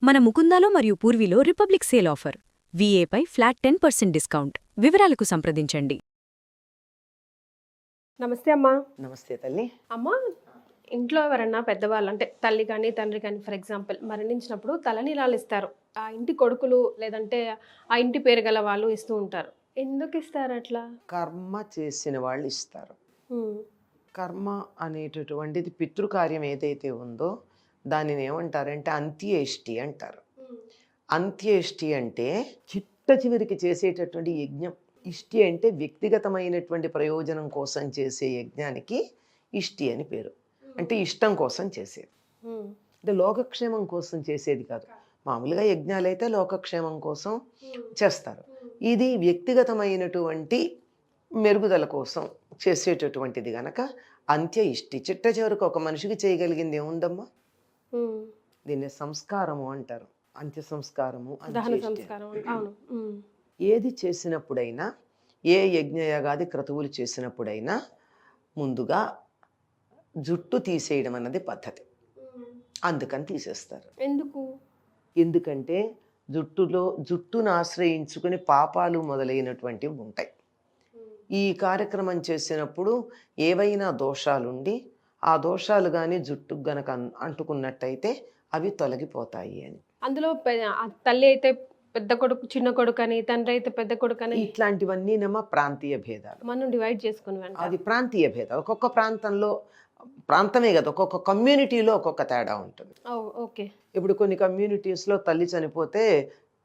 మన ముకుందాలో మరియు పూర్వీలో రిపబ్లిక్ సేల్ ఆఫర్. వీఏపై ఫ్లాట్ 10% డిస్కౌంట్. వివరాలకు సంప్రదించండి. నమస్తే అమ్మా. నమస్తే తల్లి. అమ్మా, ఇంట్లో ఎవరన్నా పెద్దవాళ్ళు అంటే తల్లి కానీ తండ్రి కానీ ఫర్ ఎగ్జాంపుల్ మరణించినప్పుడు తలనీలాలు ఇస్తారు. ఆ ఇంటి కొడుకులు లేదంటే ఆ ఇంటి పేరు గల వాళ్ళు ఇస్తూ ఉంటారు. ఎందుకు ఇస్తారు అట్లా? కర్మ చేసిన వాళ్ళు ఇస్తారు. ఉమ్, కర్మ అనేటటువంటిది పితృకార్యం ఏదైతే ఉందో దానిని ఏమంటారంటే అంత్యేష్టి అంటారు. అంత్యేష్టి అంటే చిట్ట చివరికి చేసేటటువంటి యజ్ఞం. ఇష్టి అంటే వ్యక్తిగతమైనటువంటి ప్రయోజనం కోసం చేసే యజ్ఞానికి ఇష్టి అని పేరు. అంటే ఇష్టం కోసం చేసేది, ఉమ్, అంటే లోకక్షేమం కోసం చేసేది కాదు. మామూలుగా యజ్ఞాలైతే లోకక్షేమం కోసం చేస్తారు. ఇది వ్యక్తిగతమైనటువంటి మెరుగుదల కోసం చేసేటటువంటిది గనక అంత్య ఇష్టి. చిట్ట చివరికి ఒక మనిషికి చేయగలిగింది ఏముందమ్మా? ఉమ్. దీన్ని సంస్కారము అంటారు. అంత్య సంస్కారము, దహన అంత్యేష్టి. సంస్కారం అవును. ఉమ్, ఏది చేసినప్పుడైనా, ఏ యజ్ఞయాగాది క్రతువులు చేసినప్పుడైనా ముందుగా జుట్టు తీసేయడం అన్నది పద్ధతి. అందుకని తీసేస్తారు. ఎందుకు? ఎందుకంటే జుట్టును ఆశ్రయించుకుని పాపాలు మొదలైనటువంటివి ఉంటాయి. ఈ కార్యక్రమం చేసినప్పుడు ఏవైనా దోషాలుండి ఆ దోషాలు కానీ జుట్టుకు గనక అంటుకున్నట్టయితే అవి తొలగిపోతాయి అని. అందులో ఆ తల్లి అయితే పెద్ద కొడుకు చిన్న కొడుకు అని, తండ్రి అయితే పెద్ద కొడుకు అని ఇట్లాంటివన్నీ ప్రాంతీయ భేదాలు. మనం డివైడ్ చేసుకుని వెంట అది ప్రాంతీయ భేదాలు. ఒక్కొక్క ప్రాంతంలో, ప్రాంతమే కదా, ఒక్కొక్క కమ్యూనిటీలో ఒక్కొక్క తేడా ఉంటుంది. ఓకే. ఇప్పుడు కొన్ని కమ్యూనిటీస్లో తల్లి చనిపోతే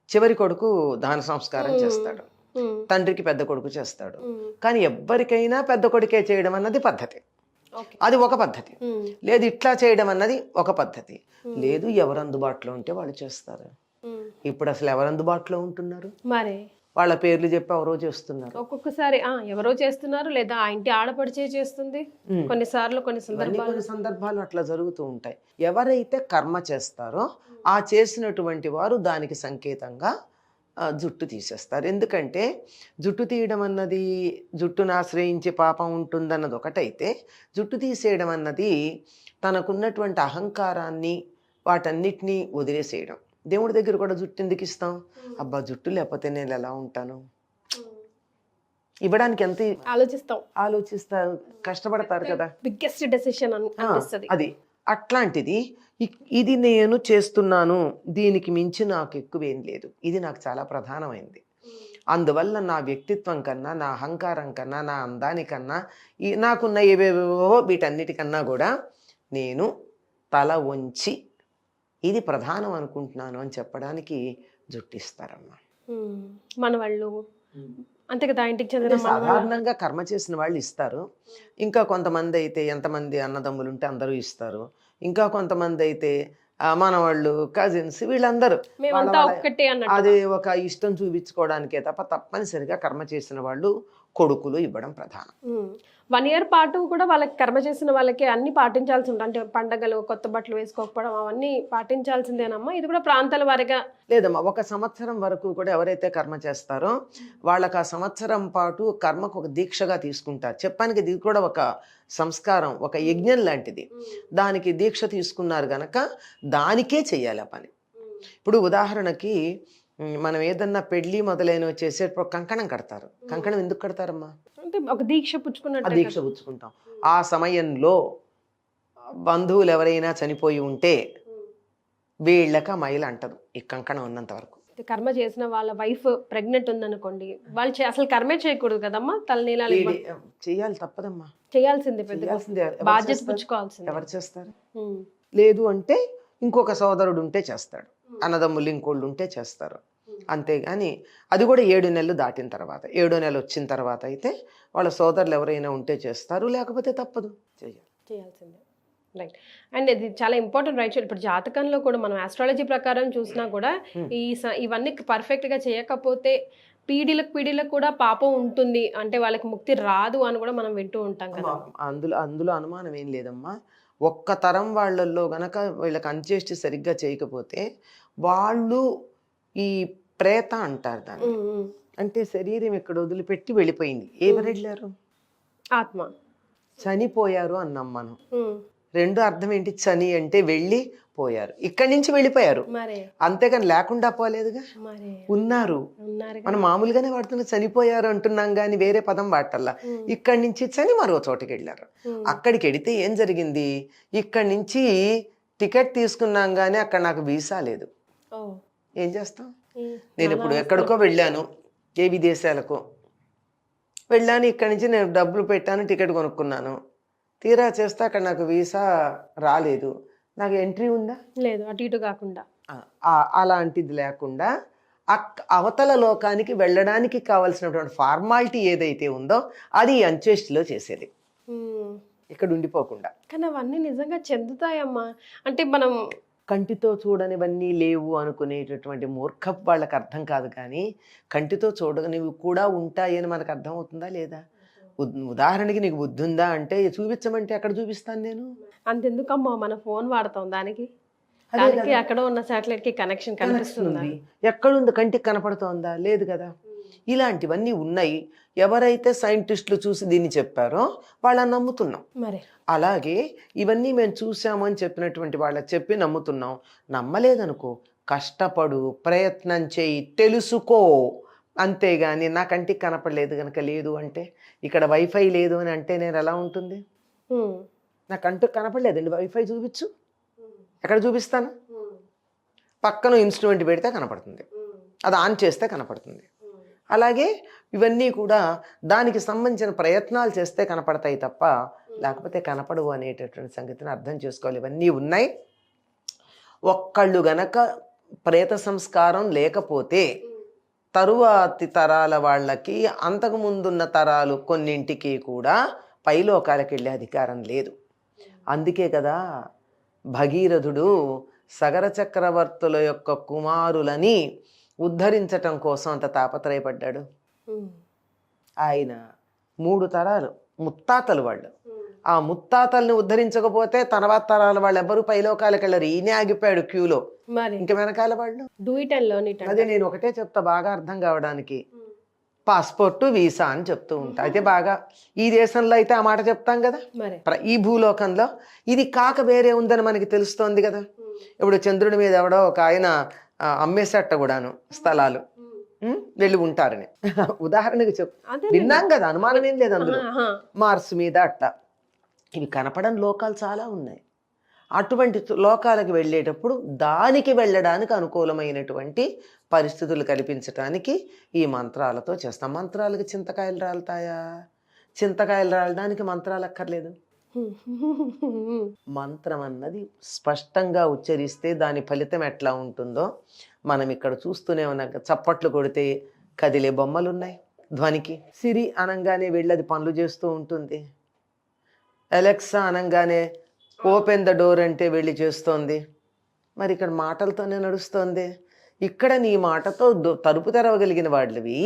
చివరి కొడుకు దాన సంస్కారం చేస్తాడు, ఉమ్, తండ్రికి పెద్ద కొడుకు చేస్తాడు. ఉమ్, కానీ ఎవ్వరికైనా పెద్ద కొడుకే చేయడం అన్నది పద్ధతి. ఓకే. అది ఒక పద్ధతి. ఉమ్, లేదు ఇట్లా చేయడం అన్నది ఒక పద్ధతి. లేదు ఎవరు అందుబాటులో ఉంటే వాళ్ళు చేస్తారు. ఉమ్. ఇప్పుడు అసలు ఎవరు అందుబాటులో ఉంటున్నారు? మరి వాళ్ళ పేర్లు చెప్పి ఎవరో చేస్తున్నారు. ఒక్కొక్కసారి ఎవరో చేస్తున్నారు, లేదా ఆ ఇంటి ఆడపడిచే చేస్తుంది. కొన్నిసార్లు కొన్ని సందర్భాలు కొన్ని సందర్భాలు అట్లా జరుగుతూ ఉంటాయి. ఎవరైతే కర్మ చేస్తారో ఆ చేసినటువంటి వారు దానికి సంకేతంగా జుట్టు తీసేస్తారు. ఎందుకంటే జుట్టు తీయడం అన్నది జుట్టును ఆశ్రయించి పాపం ఉంటుందన్నది ఒకటైతే, జుట్టు తీసేయడం అన్నది తనకున్నటువంటి అహంకారాన్ని వాటన్నిటినీ వదిలేసేయడం. దేవుడి దగ్గర కూడా జుట్టు ఎందుకు ఇస్తాం? అబ్బా జుట్టు లేకపోతే నేను ఎలా ఉంటాను, ఇవ్వడానికి ఎంత ఆలోచిస్తారు, కష్టపడతారు కదా. బిగ్గెస్ట్ డెసిషన్ అనిపిస్తుంది అది అట్లాంటిది. ఇది నేను చేస్తున్నాను, దీనికి మించి నాకు ఎక్కువేం లేదు, ఇది నాకు చాలా ప్రధానమైంది. అందువల్ల నా వ్యక్తిత్వం కన్నా, నా అహంకారం కన్నా, నా అందానికన్నా, నాకున్న ఏవేవో వీటన్నిటికన్నా కూడా నేను తల వంచి ఇది ప్రధానం అనుకుంటున్నాను అని చెప్పడానికి జుట్టిస్తారమ్మా. మన వాళ్ళు అంతే కదా, ఇంటికి చెందిన సాధారణంగా కర్మ చేసిన వాళ్ళు ఇస్తారు. ఇంకా కొంతమంది అయితే, ఎంతమంది అన్నదమ్ములు ఉంటే అందరూ ఇస్తారు. ఇంకా కొంతమంది అయితే మనవాళ్ళు, కజిన్స్, వీళ్ళందరూ అది ఒక ఇష్టం చూపించుకోవడానికే తప్ప తప్పనిసరిగా కర్మ చేసిన వాళ్ళు కొడుకులు ఇవ్వడం ప్రధానం. 1 year పాటు కూడా వాళ్ళకి కర్మ చేసిన వాళ్ళకి అన్ని పాటించాల్సి ఉంటుంది. అంటే పండగలు, కొత్త బట్టలు వేసుకోకపోవడం అవన్నీ పాటించాల్సిందేనమ్మా? ఇది కూడా ప్రాంతాల వారిగా లేదమ్మా, 1 సంవత్సరం వరకు కూడా ఎవరైతే కర్మ చేస్తారో వాళ్ళకి ఆ సంవత్సరం పాటు కర్మకు ఒక దీక్షగా తీసుకుంటారు. చెప్పానికి ఇది కూడా ఒక సంస్కారం, ఒక యజ్ఞం లాంటిది. దానికి దీక్ష తీసుకున్నారు గనక దానికే చెయ్యాలి ఆ పని. ఇప్పుడు ఉదాహరణకి మనం ఏదన్నా పెళ్లి మొదలైనవి చేసేటప్పుడు కంకణం కడతారు. కంకణం ఎందుకు కడతారమ్మా? అంటే ఒక దీక్ష పుచ్చుకున్నట్టు. దీక్ష పుచ్చుకుంటాం. ఆ సమయంలో బంధువులు ఎవరైనా చనిపోయి ఉంటే వీళ్ళకి ఆ మైలు అంటదు ఈ కంకణం ఉన్నంత వరకు. కర్మ చేసిన వాళ్ళ వైఫ్ ప్రెగ్నెంట్ ఉందనుకోండి, వాళ్ళు అసలు కర్మే చేయకూడదు కదమ్మా, తలనీలాలు చెయ్యాలి, తప్పదమ్మా, చేయాల్సిందే, బాధ్యత పుచ్చుకోవాల్సింది. ఎవరు చేస్తారు? లేదు అంటే ఇంకొక సోదరుడు ఉంటే చేస్తాడు, అన్నదమ్ములు ఇంకోళ్ళు ఉంటే చేస్తారు. అంతేగాని అది కూడా 7 నెలలు దాటిన తర్వాత, 7వ నెల వచ్చిన తర్వాత అయితే వాళ్ళ సోదరులు ఎవరైనా ఉంటే చేస్తారు, లేకపోతే తప్పదు, చేయాల్సిందే. రైట్. అండ్ ఇది చాలా ఇంపార్టెంట్ రైట్. ఇప్పుడు జాతకంలో కూడా మనం ఆస్ట్రాలజీ ప్రకారం చూసినా కూడా ఇవన్నీ పర్ఫెక్ట్గా చేయకపోతే పీడిలకు కూడా పాపం ఉంటుంది, అంటే వాళ్ళకి ముక్తి రాదు అని కూడా మనం వింటూ ఉంటాం కదా. అందులో అనుమానం ఏం లేదమ్మా. ఒక్క తరం వాళ్ళల్లో గనక వీళ్ళకి అంత్యేష్టి సరిగ్గా చేయకపోతే వాళ్ళు ఈ ప్రేత అంటారు దాన్ని. అంటే శరీరం ఇక్కడ వదిలిపెట్టి వెళ్ళిపోయింది. ఎవరు వెళ్ళారు? ఆత్మ. చనిపోయారు అన్నాం మనం. 2 అర్థం ఏంటి? చని అంటే వెళ్ళి పోయారు, ఇక్కడి నుంచి వెళ్ళిపోయారు, మరి అంతేగాని లేకుండా పోలేదుగా, మరి ఉన్నారు. ఉన్నారు మనం మామూలుగానే వాడుతున్న చనిపోయారు అంటున్నాం కానీ వేరే పదం వాడటల్లా. ఇక్కడి నుంచి చని మరో చోటుకి వెళ్ళారు. అక్కడికి వెడితే ఏం జరిగింది, ఇక్కడి నుంచి టికెట్ తీసుకున్నాం కానీ అక్కడ నాకు వీసా లేదు. ఓ ఏం చేస్తాం? నేను ఇప్పుడు ఎక్కడికో వెళ్ళాను, ఏ విదేశాలకు వెళ్ళాను, ఇక్కడి నుంచి నేను డబ్బులు పెట్టాను, టికెట్ కొనుక్కున్నాను, తీరా చేస్తే అక్కడ నాకు వీసా రాలేదు, నాకు ఎంట్రీ ఉందా? లేదు, అటు ఇటు కాకుండా. అలాంటిది లేకుండా అవతల లోకానికి వెళ్ళడానికి కావలసినటువంటి ఫార్మాలిటీ ఏదైతే ఉందో అది అంత్యేష్టిలో చేసేది, ఇక్కడ ఉండిపోకుండా. కానీ అవన్నీ నిజంగా చెందుతాయమ్మా. అంటే మనం కంటితో చూడనివన్నీ లేవు అనుకునేటటువంటి మూర్ఖపు వాళ్ళకి అర్థం కాదు, కానీ కంటితో చూడనివి కూడా ఉంటాయని మనకు అర్థం అవుతుందా లేదా? ఉదాహరణకి నీకు బుద్ధి ఉందా అంటే చూపించమంటే ఎక్కడ చూపిస్తాను నేను? అంతెందుకమ్మా, మన ఫోన్ వాడతాం, దానికి దానికి అక్కడ ఉన్న శాటిలైట్ కి కనెక్షన్ కనిపిస్తుంది. ఎక్కడుంది? కంటికి కనపడుతోందా? లేదు కదా. ఇలాంటివన్నీ ఉన్నాయి. ఎవరైతే సైంటిస్టులు చూసి దీన్ని చెప్పారో వాళ్ళని నమ్ముతున్నాం. మరి అలాగే ఇవన్నీ మేము చూసాము అని చెప్పినటువంటి వాళ్ళకి చెప్పి నమ్ముతున్నాం. నమ్మలేదనుకో, కష్టపడు, ప్రయత్నం చేయి, తెలుసుకో, అంతేగాని నా కంటికి కనపడలేదు కనుక లేదు అంటే, ఇక్కడ వైఫై లేదు అని అంటే నేను ఎలా ఉంటుంది? నా కంటికి కనపడలేదండి, వైఫై చూపించు, ఎక్కడ చూపిస్తాను? పక్కన ఇన్స్ట్రుమెంట్ పెడితే కనపడుతుంది, అది ఆన్ చేస్తే కనపడుతుంది. అలాగే ఇవన్నీ కూడా దానికి సంబంధించిన ప్రయత్నాలు చేస్తే కనపడతాయి తప్ప లేకపోతే కనపడవు అనేటటువంటి సంగతిని అర్థం చేసుకోవాలి. ఇవన్నీ ఉన్నాయి. ఒక్కళ్ళు గనక ప్రేత సంస్కారం లేకపోతే తరువాతి తరాల వాళ్ళకి అంతకుముందున్న తరాలు కొన్నింటికి కూడా పైలోకాలకు వెళ్ళే అధికారం లేదు. అందుకే కదా భగీరథుడు సగర చక్రవర్తుల యొక్క కుమారులని ఉద్ధరించటం కోసం అంత తాపత్రయపడ్డాడు. ఆయన 3 తరాలు ముత్తాతలు వాళ్ళు, ఆ ముత్తాతల్ని ఉద్ధరించకపోతే తర్వాత తరాల వాళ్ళు ఎవరు పైలోకాలకు వెళ్ళరు. ఈయనే ఆగిపోయాడు క్యూలో, ఇంక వెనకాల వాళ్ళు. అదే నేను ఒకటే చెప్తా బాగా అర్థం కావడానికి, పాస్పోర్టు వీసా అని చెప్తూ ఉంటా. అయితే బాగా ఈ దేశంలో అయితే ఆ మాట చెప్తాం కదా, ఈ భూలోకంలో ఇది కాక వేరే ఉందని మనకి తెలుస్తోంది కదా. ఇప్పుడు చంద్రుడి మీద ఎవడో ఒక ఆయన అమ్మేసేట కూడాను స్థలాలు, వెళ్ళి ఉంటారని ఉదాహరణకి చెప్పు, విన్నాం కదా, అనుమానం ఏం లేదు అందులో. మార్స్ మీద అట్లా ఇవి కనపడని లోకాలు చాలా ఉన్నాయి. అటువంటి లోకాలకు వెళ్ళేటప్పుడు దానికి వెళ్ళడానికి అనుకూలమైనటువంటి పరిస్థితులు కల్పించడానికి ఈ మంత్రాలతో చేస్తాం. మంత్రాలకి చింతకాయలు రాలుతాయా? చింతకాయలు రాలడానికి మంత్రాలు అక్కర్లేదు. మంత్రం అన్నది స్పష్టంగా ఉచ్చరిస్తే దాని ఫలితం ఎట్లా ఉంటుందో మనం ఇక్కడ చూస్తూనే ఉన్నాం. చప్పట్లు కొడితే కదిలే బొమ్మలు ఉన్నాయి ధ్వనికి. సిరి అనంగానే వెళ్ళి పనులు చేస్తూ ఉంటుంది. అలెక్సా అనంగానే ఓపెన్ ద డోర్ అంటే వెళ్ళి చేస్తోంది. మరి ఇక్కడ మాటలతోనే నడుస్తోంది. ఇక్కడ నీ మాటతో తలుపు తెరవగలిగిన వాళ్ళవి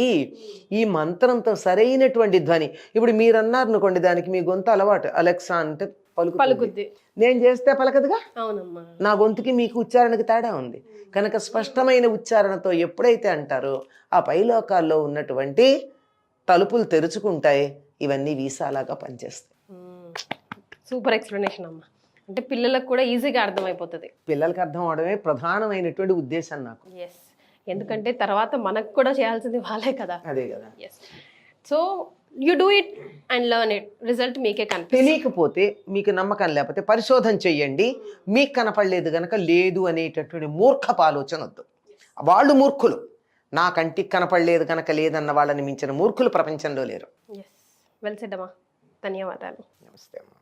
ఈ మంత్రంతో సరైనటువంటి ధ్వని. ఇప్పుడు మీరు అన్నారు అనుకోండి, దానికి మీ గొంతు అలవాటు, అలెక్సా అంటే పలుకుద్ది, నేను చేస్తే పలకదుగా. నా గొంతుకి మీకు ఉచ్చారణకి తేడా ఉంది కనుక స్పష్టమైన ఉచ్చారణతో ఎప్పుడైతే అంటారో ఆ పైలోకాల్లో ఉన్నటువంటి తలుపులు తెరుచుకుంటాయి. ఇవన్నీ వీసాలాగా పనిచేస్తాయి. సూపర్ ఎక్స్ప్లెనేషన్ అమ్మా. అంటే పిల్లలకు కూడా ఈజీగా అర్థమైపోతుంది. పిల్లలకి అర్థం అవడమే ప్రధానమైనటువంటి ఉద్దేశం నాకు. ఎస్, ఎందుకంటే తర్వాత మనకు కూడా చేయాల్సింది వాళ్ళే కదా. అదే కదా. Yes, so you do it and learn it, result మీకే కనిపిస్తుంది. తెలియకపోతే, మీకు నమ్మకం లేకపోతే పరిశోధన చెయ్యండి. మీకు కనపడలేదు కనుక లేదు అనేటటువంటి మూర్ఖపు ఆలోచన వద్దు. వాళ్ళు మూర్ఖులు. నా కంటికి కనపడలేదు కనుక లేదన్న వాళ్ళని మించిన మూర్ఖులు ప్రపంచంలో లేరు. ఎస్, వెల్ సెడ్ అమ్మా. ధన్యవాదాలు. నమస్తే అమ్మా.